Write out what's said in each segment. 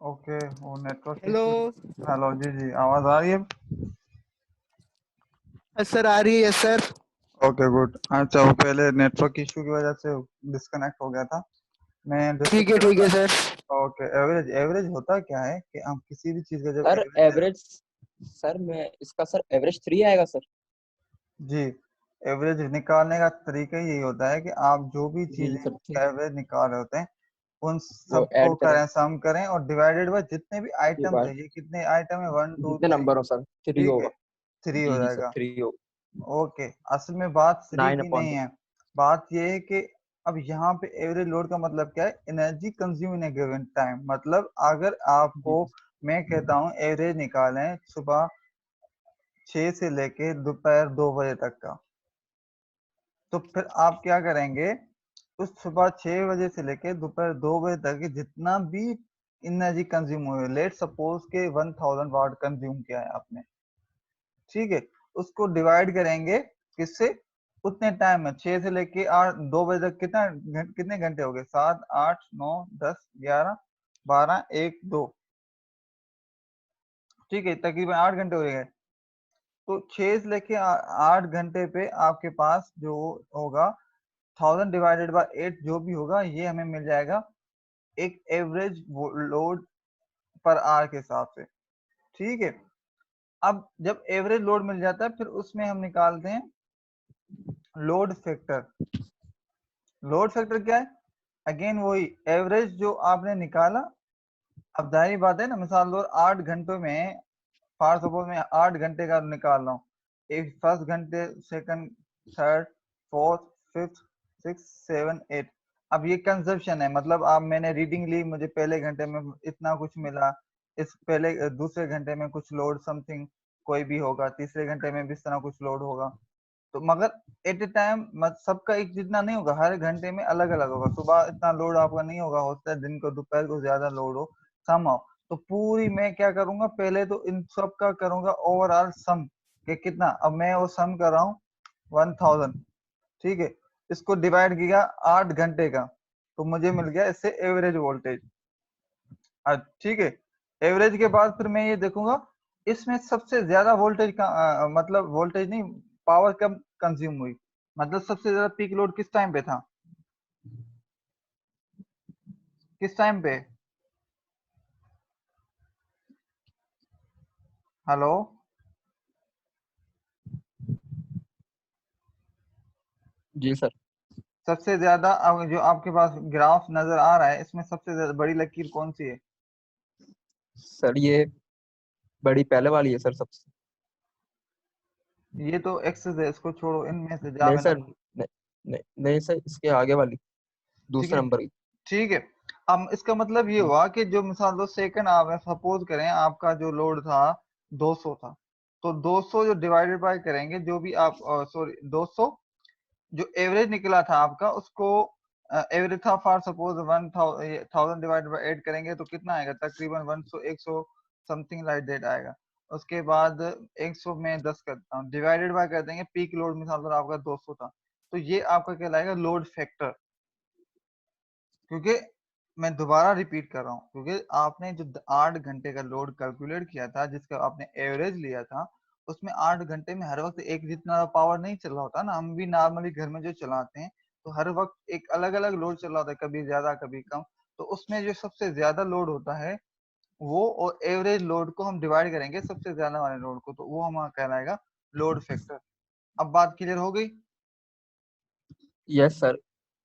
Okay, वो network hello. Issue. Hello, जी जी, आवाज आ रही है? सर आ रही है सर। Okay, good. अच्छा, वो पहले नेटवर्क इशू की वजह से डिस्कनेक्ट हो गया था। मैं डिस्कस कर ठीक रहा है सर। था। ओके, एवरेज एवरेज होता क्या है कि हम किसी भी चीज का जब सर एवरेज ले। एवरेज, सर मैं इसका सर एवरेज 3 आएगा सर। जी, एवरेज निकालने का तरीका यही होता है कि आप जो भी जी चीजें सर उसका एवरेज निकाल रहे होते हैं उन वो सबको ऐड करें, करें, सम करें और डिवाइडेड बाय जितने भी आइटम्स डिवाइड, है। ये कितने आइटम है? वन टू जितने थ्री। नंबर हो सर 3 ठीक है, होगा। 3 हो जी सर जाएगा। 3 हो। ओके, असल में बात 3 9 की अपॉन नहीं है। बात ये है कि अब यहाँ पे एवरेज लोड का मतलब क्या है? Energy consume in A given time. मतलब अगर जी आपको मैं कहता हूँ एवरेज निकालें सुबह 6 से लेके दोपहर 2 बजे तक का, तो फिर आप क्या करेंगे? उस सुबह 6 बजे से लेके दोपहर 2 बजे तक की जितना भी एनर्जी कंज्यूम हुई, लेट सपोज के 1000 वाट कंज्यूम किया है आपने, ठीक है, उसको डिवाइड करेंगे किससे? उतने टाइम में 6 से लेके 2 बजे तक कितने घंटे हो गए? 7 8 9 10 11 12 1 2। ठीक है, तकरीबन 8 घंटे हो गए। तो 6 से लेके 8 घंटे पे आपके पास जो होगा 1000 डिवाइडेड बाय 8 जो भी होगा ये हमें मिल जाएगा एक एवरेज लोड पर आवर के हिसाब से। ठीक है, अब जब एवरेज लोड मिल जाता है फिर उसमें हम निकालते हैं लोड फैक्टर। लोड फैक्टर क्या है? अगेन वही एवरेज जो आपने निकाला। अब जाहिर बात है ना, मिसाल दो 8 घंटों में, फॉर सपोज मैं 8 घंटे का निकाल रहा हूँ, एक फर्स्ट घंटे, second, third, fourth, fifth, six, seven, eight. अब ये कंजप्शन है, मतलब आप मैंने रीडिंग ली, मुझे पहले घंटे में इतना कुछ मिला, इस पहले दूसरे घंटे में कुछ लोड समथिंग कोई भी होगा, तीसरे घंटे में भी इस तरह कुछ लोड होगा। तो मगर एट ए टाइम सबका एक जितना नहीं होगा, हर घंटे में अलग अलग होगा। सुबह इतना लोड आपका नहीं होगा, होता है दिन को दोपहर को ज्यादा लोड हो सम हो। तो पूरी मैं क्या करूंगा, पहले तो इन सब का करूंगा ओवरऑल सम कि कितना। अब मैं वो सम कर रहा हूँ 1000। ठीक है, इसको डिवाइड किया 8 घंटे का, तो मुझे मिल गया इससे एवरेज वोल्टेज। ठीक है, एवरेज के बाद फिर मैं ये देखूंगा इसमें सबसे ज्यादा वोल्टेज का मतलब वोल्टेज नहीं, पावर कब कंज्यूम हुई, मतलब सबसे ज्यादा पीक लोड किस टाइम पे था? किस टाइम पे? हेलो, जी सर। सबसे ज्यादा अब जो आपके पास ग्राफ नजर आ रहा है इसमें सबसे ज्यादा बड़ी लकीर कौन सी है? सर ये बड़ी पहले वाली है सर सबसे। ये तो एक्सेस है, इसको छोड़ो, इनमें से जहाँ नहीं मैंने। सर, नहीं, नहीं, नहीं सर, इसके आगे वाली, ठीक दूसरे है, नंबर की। ठीक है। अब इसका मतलब ये जी हुआ कि जो मिसाल दो सेकंड आप सपोज करें आपका जो लोड था 200 था, तो 200 जो डिवाइडेड बाय करेंगे जो भी आप, सॉरी 200 जो एवरेज निकला था आपका उसको, एवरेज था फॉर सपोज 1000 डिवाइडेड बाय 8 करेंगे तो कितना आएगा? तकरीबन 100 समथिंग लाइक दैट आएगा। उसके बाद 100 में 10 करता हूँ, डिवाइडेड बाय कर देंगे पीक लोड, मिसाल पर आपका 200 था, तो ये आपका कहलाएगा लोड फैक्टर। क्योंकि मैं दोबारा रिपीट कर रहा हूँ, क्योंकि आपने जो 8 घंटे का लोड कैलकुलेट किया था जिसका आपने एवरेज लिया था, उसमें 8 घंटे में हर वक्त एक जितना पावर नहीं चल रहा होता ना। हम भी नॉर्मली घर में जो चलाते हैं तो हर वक्त एक अलग अलग लोड चल रहा होता है, कभी ज्यादा कभी कम। तो उसमें जो सबसे ज्यादा लोड होता है वो, और एवरेज लोड को हम डिवाइड करेंगे सबसे ज्यादा वाले लोड को, तो वो हमारा कहलाएगा लोड फैक्टर। अब बात क्लियर हो गई? यस सर,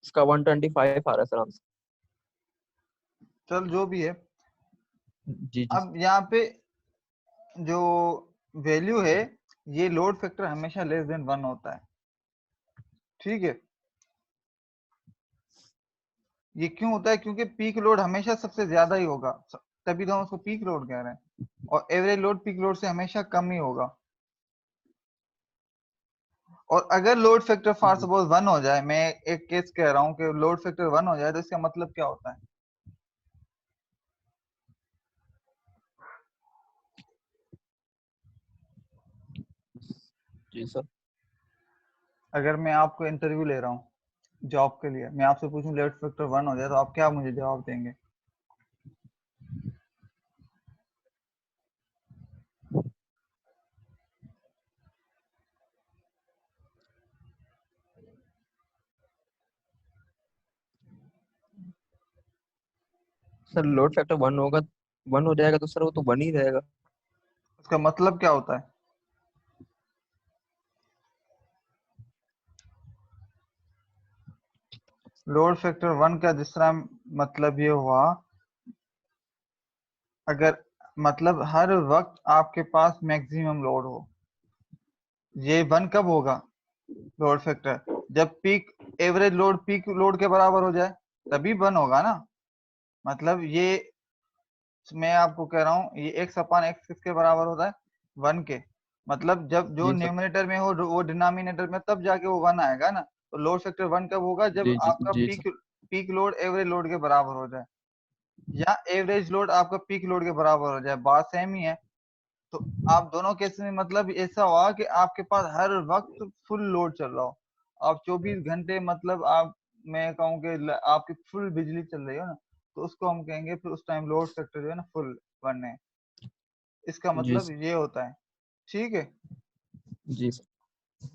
इसका 125 आ रहा है सर आंसर। चल जो भी है, जी जी। अब यहाँ पे जो वैल्यू है, ये लोड फैक्टर हमेशा लेस देन 1 होता है। ठीक है, ये क्यों होता है? क्योंकि पीक लोड हमेशा सबसे ज्यादा ही होगा, तभी तो हम उसको पीक लोड कह रहे हैं, और एवरेज लोड पीक लोड से हमेशा कम ही होगा। और अगर लोड फैक्टर फॉर जी सपोज 1 हो जाए, मैं एक केस कह रहा हूँ कि लोड फैक्टर 1 हो जाए, तो इसका मतलब क्या होता है? जी सर। अगर मैं आपको इंटरव्यू ले रहा हूँ जॉब के लिए, मैं आपसे पूछूं लोड फैक्टर 1 हो जाए, तो आप क्या मुझे जवाब देंगे? सर लोड फैक्टर 1 होगा, 1 हो जाएगा तो सर वो तो 1 ही रहेगा। उसका मतलब क्या होता है? लोड फैक्टर 1 का दूसरा मतलब ये हुआ, अगर मतलब हर वक्त आपके पास मैक्सिमम लोड हो। ये 1 कब होगा लोड फैक्टर? जब peak average load peak load के बराबर हो जाए, तभी 1 होगा ना। मतलब ये मैं आपको कह रहा हूँ, ये एक्स अपान एक्स किसके बराबर होता है? 1 के। मतलब जब जो जी सर। न्यूमरेटर में हो वो डिनोमिनेटर में, तब जाके वो 1 आएगा ना। तो लोड फैक्टर 1 कब होगा? जब जी जी आपका जी sir. Peak load average load के बराबर हो जाए, या एवरेज लोड आपका पीक लोड के बराबर हो जाए, बात सेम ही है। तो आप दोनों केस में मतलब ऐसा हुआ कि आपके पास हर वक्त फुल लोड चल रहा हो। आप 24 घंटे मतलब आप, मैं कहूँ कि आपकी फुल बिजली चल रही हो ना, तो उसको हम कहेंगे फिर उस टाइम लोड फैक्टर जो है ना फुल 1 है। इसका जी मतलब सर। ये होता है। ठीक है। जी सर।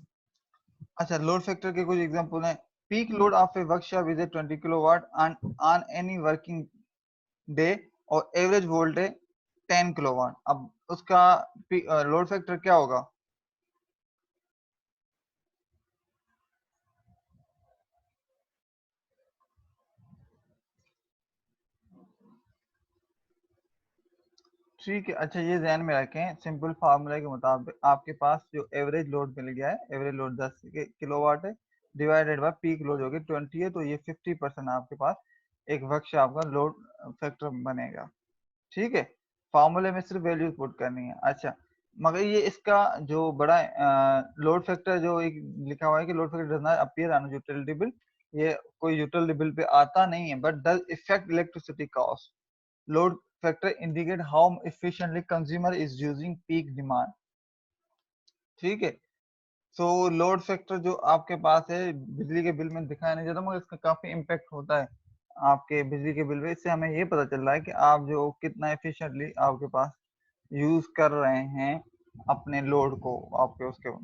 अच्छा, लोड फैक्टर के कुछ एग्जांपल हैं। Peak load of A workshop is 20 kilowatt on any working day, और एवरेज वोल्टेज 10 किलोवाट। अब उसका लोड फैक्टर क्या होगा? ठीक है। अच्छा, ये ध्यान में रखें, सिंपल फार्मूला के मुताबिक आपके पास जो एवरेज लोड मिल गया है, एवरेज लोड 10 किलोवाट है, डिवाइडेड बाय पीक लोड होगी 20 है, तो ये 50% आपके पास एक वर्कशॉप का लोड फैक्टर बनेगा। ठीक है। फार्मूले में सिर्फ वैल्यूज पुट करनी है। अच्छा, मगर ये इसका जो बड़ा लोड फैक्टर जो एक लिखा हुआ है कि load factor does not appear on utility bill, ये कोई यूटिलिटी बिल पे आता नहीं है, but does effect electricity cost. Load factor indicate how efficiently consumer is using peak demand. ठीक है। सो लोड फैक्टर जो आपके पास है बिजली के बिल में दिखाया नहीं जाता, मगर इसका काफी इम्पेक्ट होता है आपके बिजली के बिल पे। इससे हमें ये पता चल रहा है कि आप जो कितना एफिशिएंटली आपके पास यूज कर रहे हैं अपने लोड को, आपके उसके।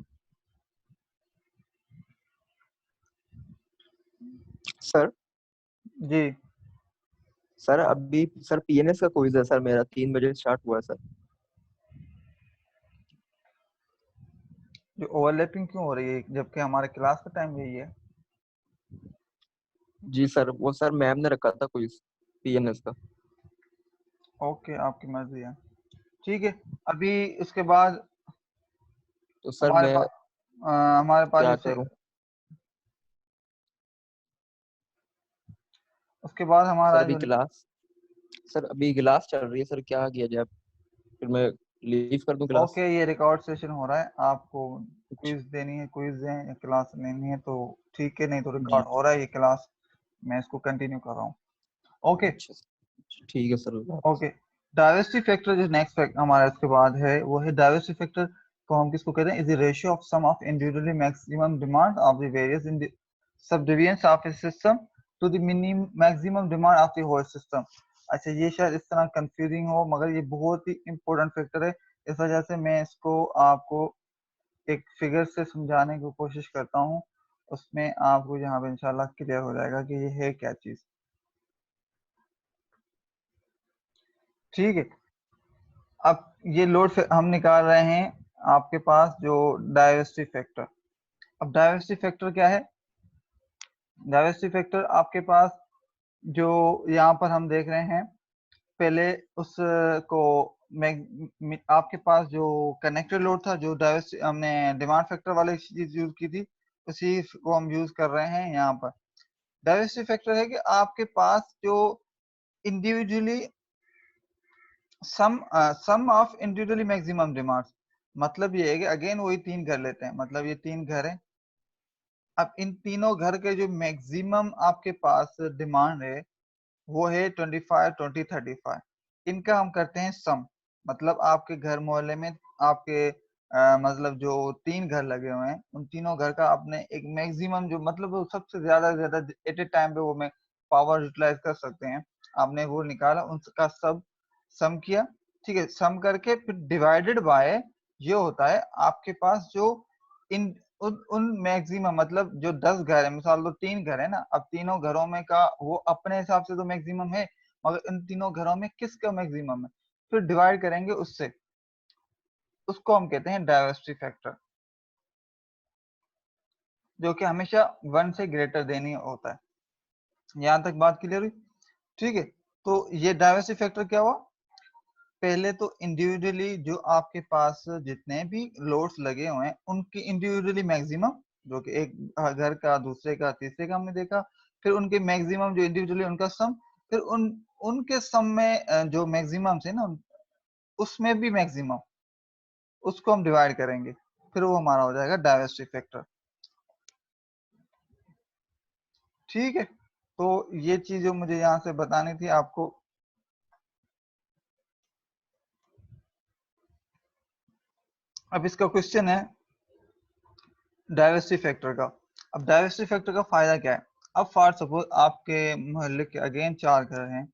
सर जी। सर अभी सर पीएनएस का क्विज है सर, मेरा 3 बजे स्टार्ट हुआ है सर। जो ओवरलैपिंग क्यों हो रही है जबकि हमारे क्लास का टाइम यही है? जी सर, वो सर मैम ने रखा था क्विज पीएनएस का। ओके, आपकी मर्जी है। ठीक है। अभी उसके बाद तो सर हमारे मैं पास हमारे पास क्या जैसे करूं? उसके बाद सर हमारा अभी जो, क्लास सर अभी क्लास चल रही है सर, क्या किया जाए? फिर मैं लीव कर दूं क्लास? ओके, ये रिकॉर्ड सेशन हो रहा है, आपको अच्छा। क्विज देनी है, क्विज दें या क्लास लेनी है तो ठीक है, नहीं तो जी। रिकॉर्ड हो रहा है ये क्लास, मैं इसको कंटिन्यू कर रहा हूँ। ओके। अच्छा सर, ठीक है सर। ओके। डाइवर्सिटी फैक्टर जो नेक्स्ट फैक्टर हमारा इसके बाद है वो है डाइवर्सिटी फैक्टर। को हम किसको कहते हैं? Is the ratio of sum of individually maximum demand of the various in the subdivision of a system to the minimum maximum demand of the whole system. अच्छा, ये शायद इस तरह कंफ्यूजिंग हो, मगर ये बहुत ही इंपॉर्टेंट फैक्टर है। इस वजह से मैं इसको आपको एक फिगर से समझाने की कोशिश करता हूँ, उसमें आपको यहाँ पे इंशाल्लाह क्लियर हो जाएगा कि ये है क्या चीज। ठीक है। अब ये लोड हम निकाल रहे हैं आपके पास जो डाइवर्सिटी फैक्टर। अब डाइवर्सिटी फैक्टर क्या है? डाइवर्सिटी फैक्टर आपके पास जो यहाँ पर हम देख रहे हैं, पहले उस को आपके पास जो कनेक्टेड लोड था, जो डाइवर्सिटी हमने डिमांड फैक्टर वाली चीज यूज की थी, उसी को हम यूज कर रहे हैं यहाँ पर। डाइवर्सिटी फैक्टर है कि आपके पास जो individually sum of individually maximum demands. मतलब ये है कि अगेन वही 3 घर लेते हैं, मतलब ये 3 घर है। अब इन तीनों घर के जो मैक्सिमम आपके पास डिमांड है वो है 25, 20, 35। इनका हम करते हैं सम। मतलब आपके घर मोहल्ले में आपके मतलब जो 3 घर लगे हुए हैं, उन तीनों घर का आपने एक मैक्सिमम जो मतलब वो सबसे ज्यादा से ज्यादा एट ए टाइम पे वो में पावर यूटिलाइज कर सकते हैं, आपने वो निकाला, उनका सब सम किया। ठीक है। सम करके फिर डिवाइडेड बाय ये होता है आपके पास जो इन उन मैक्सिमम मतलब जो 10 घर है, मिसाल लो 3 घर है ना, अब तीनों घरों में का वो अपने हिसाब से तो मैक्सिमम है, मगर इन तीनों घरों में किसका मैक्सिमम है, फिर डिवाइड करेंगे उससे, उसको हम कहते हैं डाइवर्सिटी फैक्टर, जो कि हमेशा 1 से ग्रेटर देनी होता है। यहां तक बात क्लियर हुई? ठीक है, तो ये डाइवर्सिटी फैक्टर क्या हुआ, पहले तो इंडिविजुअली जो आपके पास जितने भी लोड्स लगे हुए हैं उनकी इंडिविजुअली मैक्सिमम, जो कि एक घर का, दूसरे का, तीसरे का हमने देखा, फिर उनके मैक्सिमम जो इंडिविजुअली उनका सम, फिर उनके सम में जो मैक्सिमम है ना उसमें भी मैक्सिमम, उसको हम डिवाइड करेंगे, फिर वो हमारा हो जाएगा डाइवर्सिटी फैक्टर। ठीक है, तो ये चीज जो मुझे यहाँ से बतानी थी आपको। अब इसका क्वेश्चन है डाइवर्सिटी फैक्टर का। अब डाइवर्सिटी फैक्टर का फायदा क्या है, अब फॉर सपोज आपके मोहल्ले के अगेन 4 घर हैं,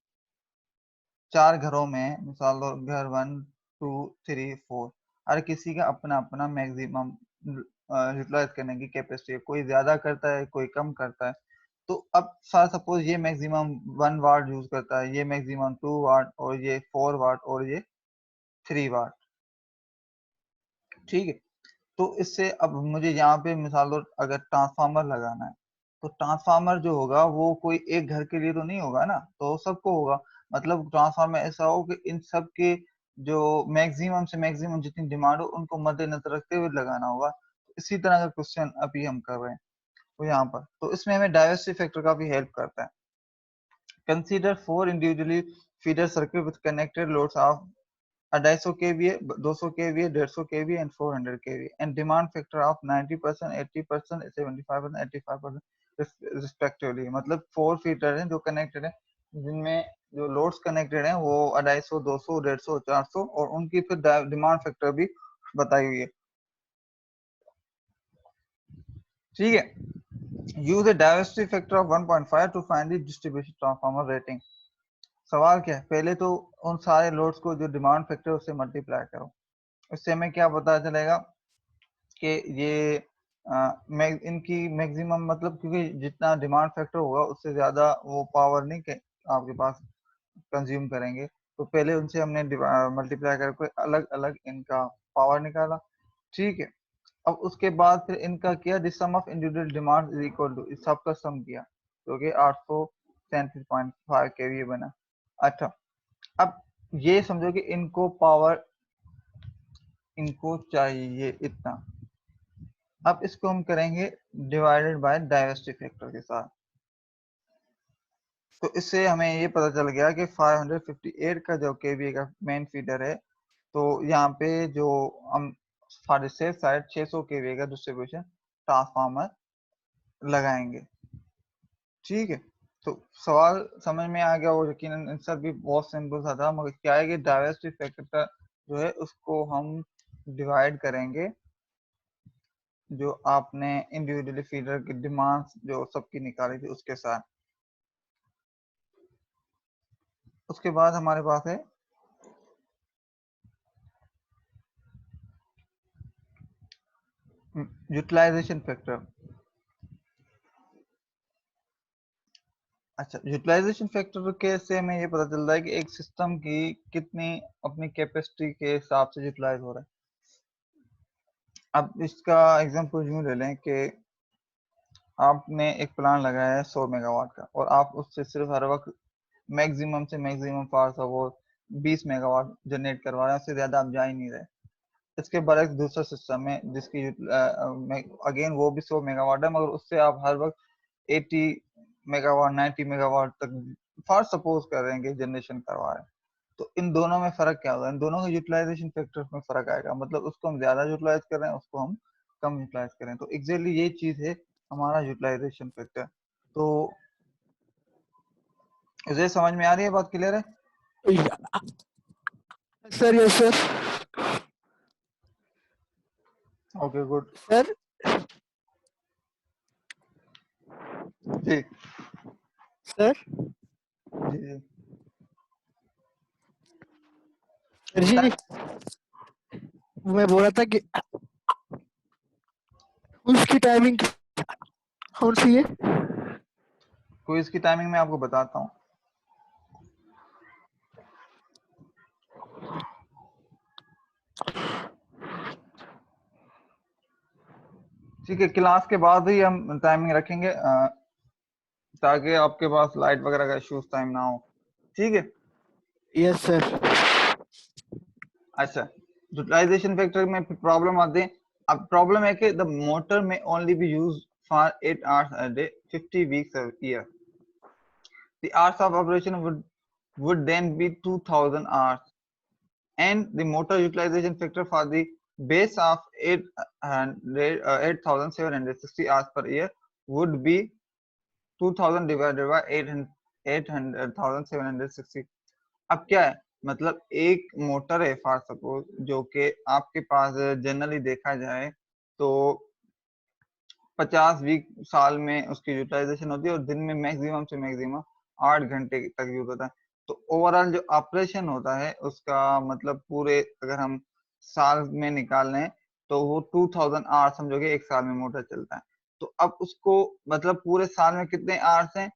4 घरों में मिसाल लो घर 1 2 3 4, हर किसी का अपना अपना मैक्सिमम यूटिलाइज करने की कैपेसिटी है, कोई ज्यादा करता है कोई कम करता है। तो अब फॉर सपोज ये मैक्सिमम 1 वाट यूज करता है, ये मैक्सिमम 2 वाट, और ये 4 वाट, और ये 3 वाट। ठीक है, तो इससे अब मुझे यहाँ पे मिसाल लो अगर ट्रांसफार्मर लगाना है, तो ट्रांसफार्मर जो होगा वो कोई एक घर के लिए तो नहीं होगा ना, तो सबको होगा। मतलब ट्रांसफार्मर ऐसा हो कि इन सब के जो मैक्सिमम से मैक्सिमम जितनी डिमांड हो उनको मद्देनजर रखते हुए लगाना होगा। इसी तरह का क्वेश्चन अभी हम कर रहे हैं तो यहाँ पर, तो इसमें हमें डाइवर्सिटी फैक्टर का भी हेल्प करता है। Consider 4 individually feeder circuit with connected loads of 250 kVA, 200 kVA, 150 kVA and 400 kVA, and demand factor of 90%, 80%, 75%, 85% respectively। मतलब 4 फीडर हैं जो कनेक्टेड हैं, जिनमें जो लोड्स कनेक्टेड हैं वो 250, 200, 150, 400, और उनकी फिर डिमांड फैक्टर भी बताई हुई है। ठीक है, use a diversity factor of 1.5 to find the distribution transformer rating। सवाल क्या है, पहले तो उन सारे लोड्स को जो डिमांड फैक्टर उससे मल्टीप्लाई करो, इससे हमें क्या पता चलेगा कि ये इनकी मैक्सिमम, मतलब क्योंकि जितना डिमांड फैक्टर होगा उससे ज्यादा वो पावर नहीं आपके पास कंज्यूम करेंगे, तो पहले उनसे हमने मल्टीप्लाई करके अलग अलग इनका पावर निकाला। ठीक है, अब उसके बाद फिर इनका किया, this sum of individual demand is equal to, इस सब का सम किया जो कि 837.5 केवीए बना। अच्छा, अब ये समझो कि इनको पावर, इनको चाहिए इतना, अब इसको हम करेंगे डिवाइडेड बाय डाइवर्सिटी फैक्टर के साथ। तो इससे हमें ये पता चल गया कि 558 का जो केवीए का मेन फीडर है, तो यहाँ पे जो हम फॉर सेफ साइड 600 केवीए का डिस्ट्रीब्यूशन ट्रांसफार्मर लगाएंगे। ठीक है, तो सवाल समझ में आ गया, और यकीनन आंसर भी बहुत सिंपल सा था, मगर क्या है कि डाइवर्सिटी फैक्टर जो है उसको हम डिवाइड करेंगे जो आपने इंडिविजुअली फीडर की डिमांड्स जो सबकी निकाली थी उसके साथ। उसके बाद हमारे पास है यूटिलाइजेशन फैक्टर। अच्छा, यूटिलाइजेशन फैक्टर के से हमें ये पता चलता है कि एक सिस्टम की कितनी अपनी कैपेसिटी के हिसाब से यूटिलाइज हो रहा है। अब इसका एग्जांपल यूं ले लें कि आपने एक प्लान लगाया है 100 मेगावाट का, और आप उससे सिर्फ हर वक्त मैक्सिमम से maximum power suppose 20 megawatt generate करवा रहे हैं, उससे ज्यादा आप जा ही नहीं रहे। इसके बाद एक दूसरा सिस्टम है जिसकी अगेन वो भी 100 मेगावाट है, मगर उससे आप हर वक्त 80 मेगावाट 90 मेगावाट तक फॉर सपोज कर रहे हैं कि जनरेशन करवा रहे हैं। तो इन दोनों में फर्क क्या होगा, इन दोनों के यूटिलाइजेशन फैक्टर में फर्क आएगा, मतलब उसको हम ज्यादा यूटिलाइज कर रहे हैं, उसको हम कम यूटिलाइज करें। तो एग्जैक्टली ये चीज है हमारा यूटिलाइजेशन फैक्टर। तो इसे समझ में आ रही है, बात क्लियर है? Sir yes sir. Okay good sir जी सर जी जी सर जी, बताएं। मैं बोल रहा था कि उसकी टाइमिंग कौन सी है? क्विज की टाइमिंग मैं आपको बताता हूँ। ठीक है, क्लास के बाद ही हम टाइमिंग रखेंगे ताकि आपके पास लाइट वगैरह का इश्यूज टाइम ना हो। ठीक है। Yes sir. अच्छा, यूटिलाइजेशन फैक्टर में प्रॉब्लम आते हैं। अब प्रॉब्लम है कि द मोटर में only B use for 8 hours a day 50 weeks a year. The hours of operation would then be 2000 hours, and the motor utilization factor for the base of 8760 hours per year would be 2000 divided by 800,760। अब क्या है, मतलब एक motor है for suppose, जो कि आपके पास generally देखा जाए तो 50 वीक साल में उसकी यूटिलाइजेशन होती है और दिन में मैक्सिमम से मैक्सिमम 8 घंटे तक यूज होता है। तो ओवरऑल जो ऑपरेशन होता है उसका मतलब पूरे अगर हम साल में निकाल लें तो वो 2000 आवर्स समझोगे एक साल में मोटर चलता है। तो अब उसको मतलब पूरे साल में कितने आवर्स हैं,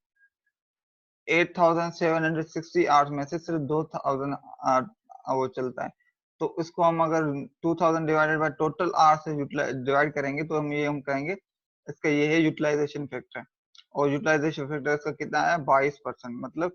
8760 आवर्स में से सिर्फ 2000 वो चलता है। तो इसको हम अगर 2000 डिवाइडेड बाय टोटल आवर्स से डिवाइड करेंगे तो हम कहेंगे इसका ये है यूटिलाइजेशन फैक्टर। और यूटिलाइजेशन फैक्टर इसका कितना है 22%, मतलब